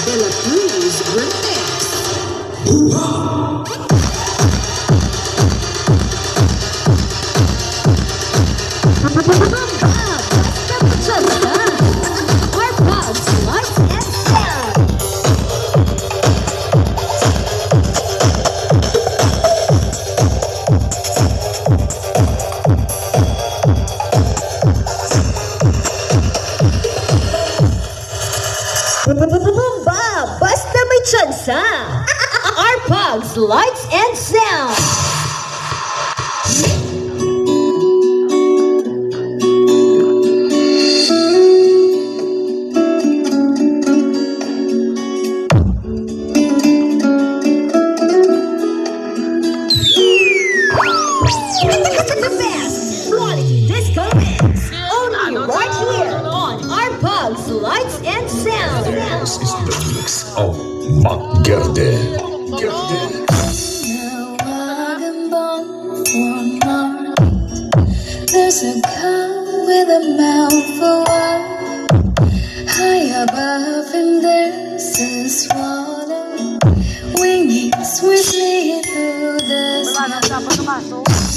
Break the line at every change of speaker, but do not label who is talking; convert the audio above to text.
de la Cruz Remix. RPAGS, lights and sound. Bumba! Basta may tsansa! RPAGS, lights and sound! The best quality disco mix, only right here on RPAGS, lights and sound.
This is the mix of Magerde.
There's a cow with a mouth for wine. High above him there's a swallow winging swiftly through the sky.